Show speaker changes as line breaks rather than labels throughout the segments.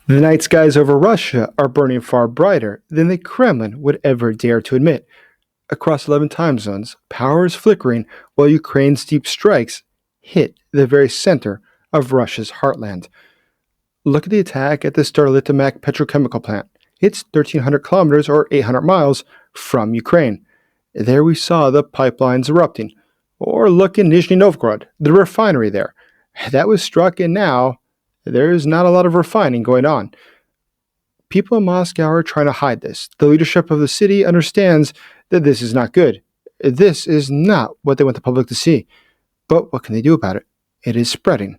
The night skies over Russia are burning far brighter than the Kremlin would ever dare to admit. Across 11 time zones, power is flickering while Ukraine's deep strikes hit the very center of Russia's heartland. Look at the attack at the Sterlitamak petrochemical plant. It's 1,300 kilometers or 800 miles from Ukraine. There we saw the pipelines erupting. Or look in Nizhny Novgorod, the refinery there. That was struck, and now there's not a lot of refining going on. People in Moscow are trying to hide this. The leadership of the city understands that this is not good. This is not what they want the public to see. But what can they do about it? It is spreading.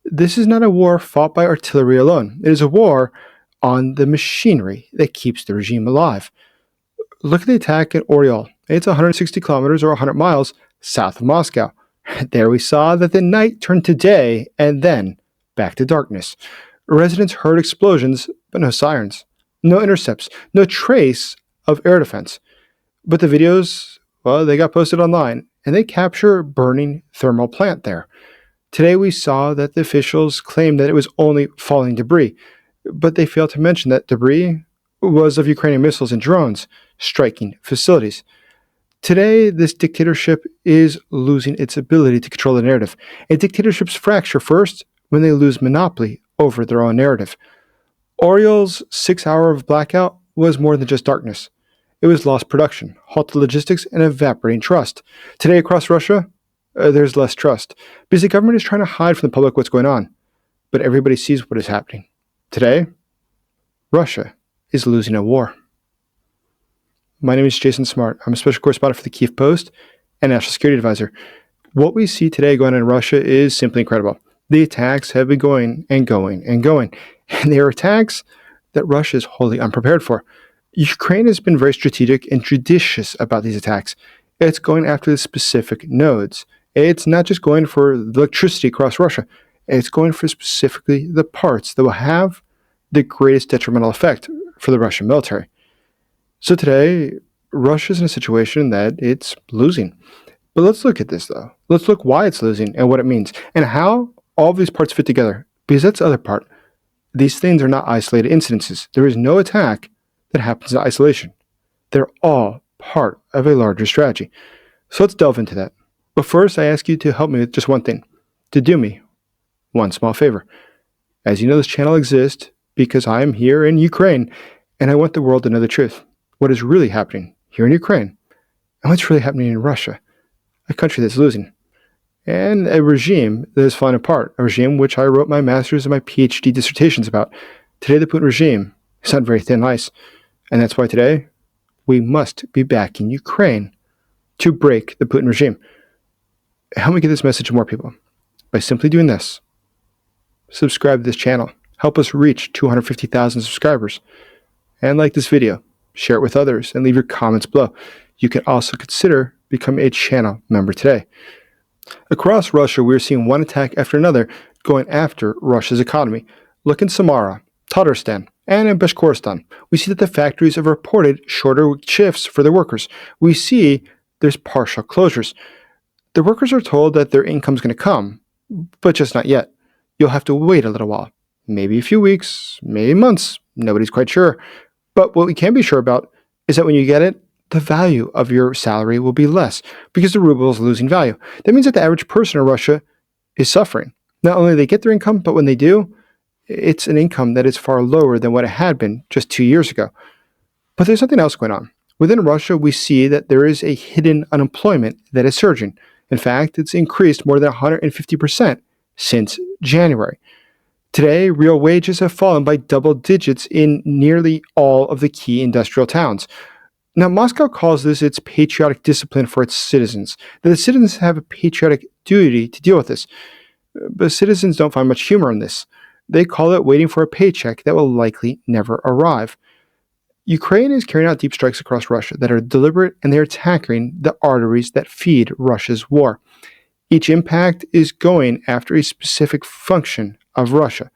This is not a war fought by artillery alone. It is a war on the machinery that keeps the regime alive. Look at the attack at Oriol. It's 160 kilometers or 100 miles south of Moscow. There we saw that the night turned to day and then back to darkness. Residents heard explosions, but no sirens, no intercepts, no trace of air defense. But the videos, well, they got posted online, and they capture a burning thermal plant there. Today we saw that the officials claimed that it was only falling debris, but they failed to mention that debris was of Ukrainian missiles and drones striking facilities. Today, this dictatorship is losing its ability to control the narrative. And dictatorships fracture first when they lose monopoly over their own narrative. Oriol's 6 hour of blackout was more than just darkness. It was lost production, halted logistics, and evaporating trust. Today across Russia, there's less trust because the government is trying to hide from the public what's going on. But everybody sees what is happening. Today, Russia is losing a war. My name is Jason Smart. I'm a special correspondent for the Kiev Post and National Security Advisor. What we see today going on in Russia is simply incredible. The attacks have been going and going and going, and they are attacks that Russia is wholly unprepared for. Ukraine has been very strategic and judicious about these attacks. It's going after the specific nodes. It's not just going for the electricity across Russia. It's going for specifically the parts that will have the greatest detrimental effect for the Russian military. So today, Russia's in a situation that it's losing. But let's look at this, though. Let's look why it's losing and what it means and how all of these parts fit together. Because that's the other part. These things are not isolated incidences. There is no attack that happens in isolation. They're all part of a larger strategy. So let's delve into that. But first, I ask you to help me with just one thing. To do me one small favor. As you know, this channel exists because I am here in Ukraine and I want the world to know the truth. What is really happening here in Ukraine and what's really happening in Russia, a country that's losing, and a regime that is falling apart, a regime which I wrote my master's and my PhD dissertations about. Today, the Putin regime is on very thin ice, and that's why today we must be backing Ukraine to break the Putin regime. Help me get this message to more people by simply doing this. Subscribe to this channel. Help us reach 250,000 subscribers. And like this video. Share it with others, and leave your comments below. You can also consider becoming a channel member today. Across Russia, we're seeing one attack after another going after Russia's economy. Look in Samara, Tatarstan, and in Bashkortostan. We see that the factories have reported shorter shifts for their workers. We see there's partial closures. The workers are told that their income's going to come, but just not yet. You'll have to wait a little while. Maybe a few weeks, maybe months. Nobody's quite sure. But what we can be sure about is that when you get it, the value of your salary will be less because the ruble is losing value. That means that the average person in Russia is suffering. Not only do they get their income, but when they do, it's an income that is far lower than what it had been just 2 years ago. But there's something else going on. Within Russia, we see that there is a hidden unemployment that is surging. In fact, it's increased more than 150% since January. Today, real wages have fallen by double digits in nearly all of the key industrial towns. Now, Moscow calls this its patriotic discipline for its citizens, that the citizens have a patriotic duty to deal with this. But citizens don't find much humor in this. They call it waiting for a paycheck that will likely never arrive. Ukraine is carrying out deep strikes across Russia that are deliberate, and they're attacking the arteries that feed Russia's war. Each impact is going after a specific function of Russia.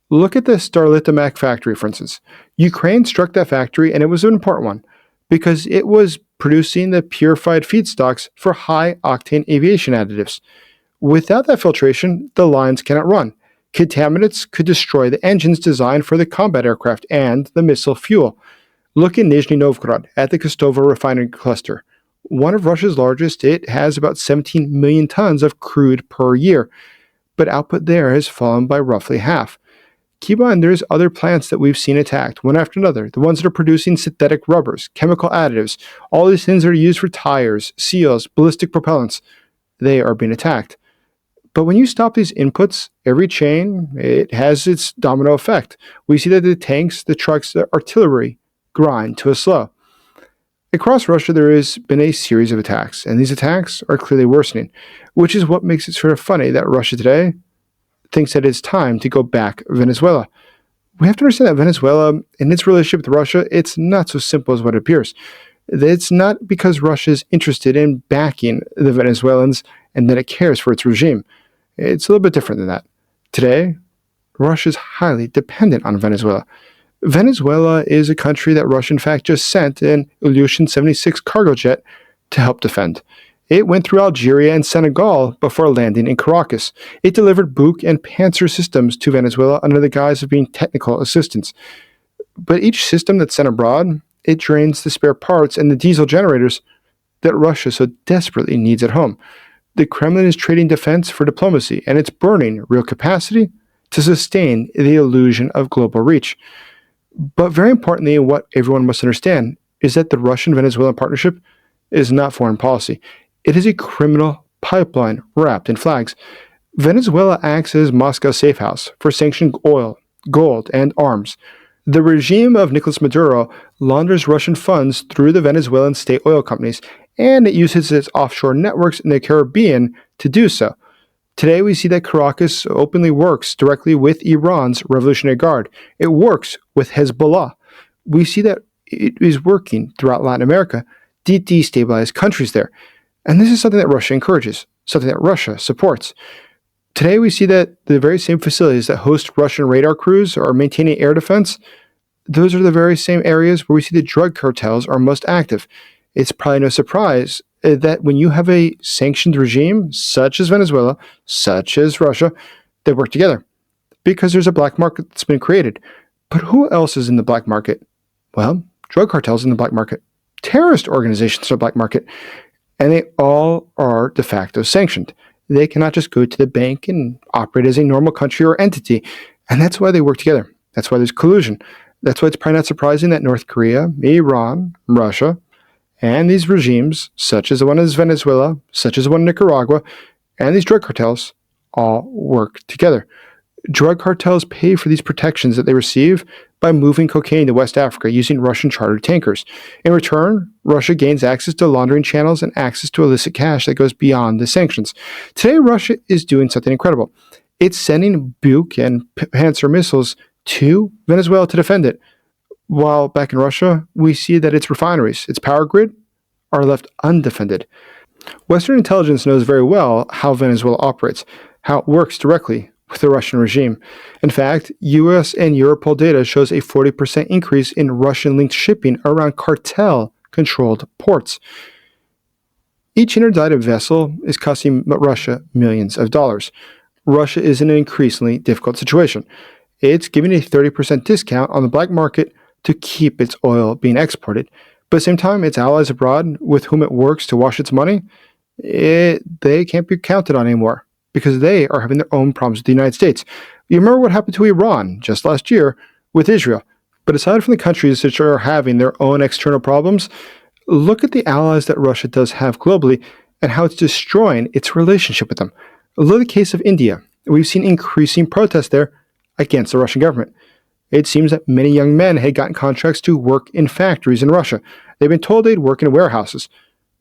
Look at the Sterlitamak factory, for instance. Ukraine struck that factory, and it was an important one because it was producing the purified feedstocks for high-octane aviation additives. Without that filtration, the lines cannot run. Contaminants could destroy the engines designed for the combat aircraft and the missile fuel. Look in Nizhny Novgorod at the Kostovo refinery cluster. One of Russia's largest, it has about 17 million tons of crude per year, but output there has fallen by roughly half. Keep in mind, there's other plants that we've seen attacked, one after another. The ones that are producing synthetic rubbers, chemical additives, all these things that are used for tires, seals, ballistic propellants, they are being attacked. But when you stop these inputs, every chain, it has its domino effect. We see that the tanks, the trucks, the artillery grind to a slow. Across Russia, there has been a series of attacks, and these attacks are clearly worsening, which is what makes it sort of funny that Russia today thinks that it's time to go back Venezuela. We have to understand that Venezuela, in its relationship with Russia, it's not so simple as what it appears. It's not because Russia is interested in backing the Venezuelans and that it cares for its regime. It's a little bit different than that. Today, Russia is highly dependent on Venezuela. Venezuela is a country that Russia, in fact, just sent an Ilyushin 76 cargo jet to help defend. It went through Algeria and Senegal before landing in Caracas. It delivered Buk and Panzer systems to Venezuela under the guise of being technical assistance. But each system that's sent abroad, it drains the spare parts and the diesel generators that Russia so desperately needs at home. The Kremlin is trading defense for diplomacy, and it's burning real capacity to sustain the illusion of global reach. But very importantly, and what everyone must understand, is that the Russian-Venezuelan partnership is not foreign policy. It is a criminal pipeline wrapped in flags. Venezuela acts as Moscow's safe house for sanctioned oil, gold, and arms. The regime of Nicolas Maduro launders Russian funds through the Venezuelan state oil companies, and it uses its offshore networks in the Caribbean to do so. Today, we see that Caracas openly works directly with Iran's Revolutionary Guard. It works with Hezbollah. We see that it is working throughout Latin America to destabilize countries there. And this is something that Russia encourages, something that Russia supports. Today, we see that the very same facilities that host Russian radar crews or maintaining air defense, those are the very same areas where we see the drug cartels are most active. It's probably no surprise that when you have a sanctioned regime, such as Venezuela, such as Russia, they work together because there's a black market that's been created. But who else is in the black market? Well, drug cartels in the black market, terrorist organizations in the black market, and they all are de facto sanctioned. They cannot just go to the bank and operate as a normal country or entity, and that's why they work together. That's why there's collusion. That's why it's probably not surprising that North Korea, Iran, Russia, and these regimes, such as the one in Venezuela, such as the one in Nicaragua, and these drug cartels, all work together. Drug cartels pay for these protections that they receive by moving cocaine to West Africa using Russian chartered tankers. In return, Russia gains access to laundering channels and access to illicit cash that goes beyond the sanctions. Today, Russia is doing something incredible. It's sending Buk and Panzer missiles to Venezuela to defend it. While back in Russia, we see that its refineries, its power grid, are left undefended. Western intelligence knows very well how Venezuela operates, how it works directly with the Russian regime. In fact, US and Europol data shows a 40% increase in Russian-linked shipping around cartel-controlled ports. Each interdicted vessel is costing Russia millions of dollars. Russia is in an increasingly difficult situation. It's giving a 30% discount on the black market to keep its oil being exported. But at the same time, its allies abroad with whom it works to wash its money, they can't be counted on anymore because they are having their own problems with the United States. You remember what happened to Iran just last year with Israel. But aside from the countries that are having their own external problems, look at the allies that Russia does have globally and how it's destroying its relationship with them. Look at the case of India. We've seen increasing protests there against the Russian government. It seems that many young men had gotten contracts to work in factories in Russia. They've been told they'd work in warehouses.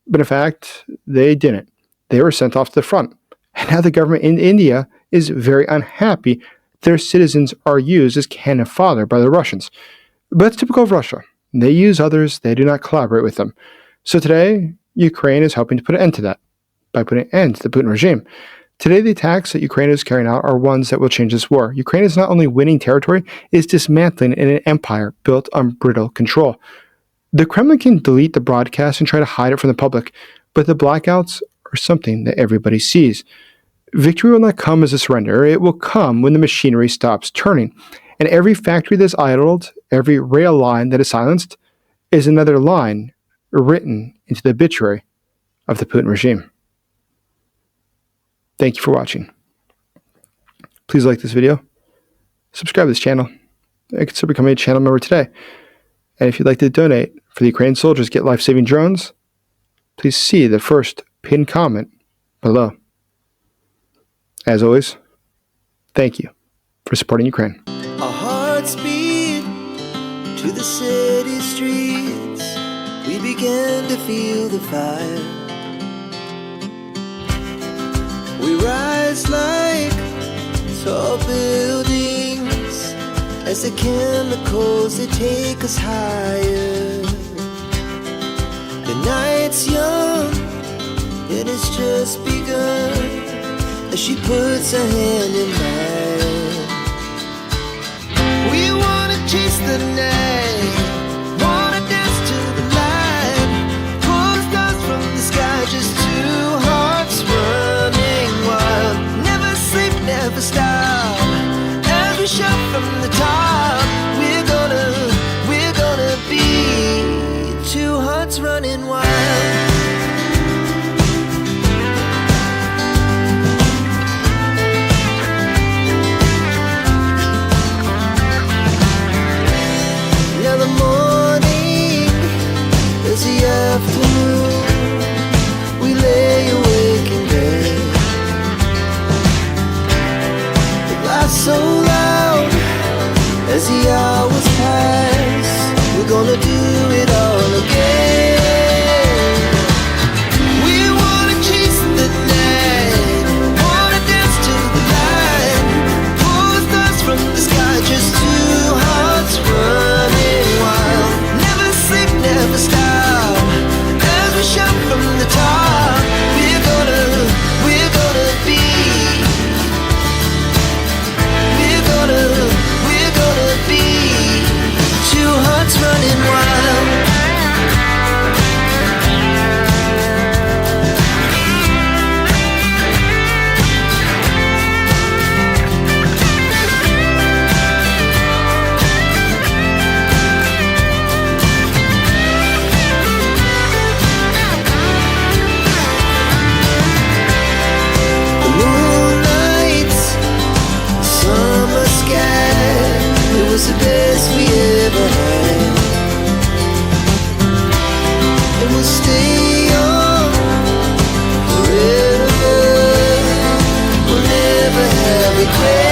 But in fact, they didn't. They were sent off to the front. And now the government in India is very unhappy their citizens are used as cannon fodder by the Russians. But it's typical of Russia. They use others, they do not collaborate with them. So today, Ukraine is helping to put an end to that by putting an end to the Putin regime. Today, the attacks that Ukraine is carrying out are ones that will change this war. Ukraine is not only winning territory, it is dismantling an empire built on brittle control. The Kremlin can delete the broadcast and try to hide it from the public, but the blackouts are something that everybody sees. Victory will not come as a surrender. It will come when the machinery stops turning. And every factory that is idled, every rail line that is silenced, is another line written into the obituary of the Putin regime. Thank you for watching. Please like this video, subscribe to this channel, and consider becoming a channel member today. And if you'd like to donate for the Ukrainian soldiers get life-saving drones, please see the first pinned comment below. As always, thank you for supporting Ukraine.
Our hearts beat to the city streets. We began to feel the fire. We rise like tall buildings as the chemicals, they take us higher. The night's young, it has just begun, as she puts her hand in mine. We wanna chase the night, wanna dance to the light, pull stars from the sky, just two hearts running wild. Never sleep, never stop, as we shout from the top. We're gonna be two hearts running wild. Afternoon, we lay awake in bed. The laughs so loud as the hours pass. We're gonna do it all again. We wanna chase the night, wanna dance to the light, pull stars from the sky, just two hearts running wild. Never sleep, never stop, shout from the top. We're gonna be, we're gonna be two hearts running wild. It was the best we ever had, and we'll stay on forever. We'll never have regret.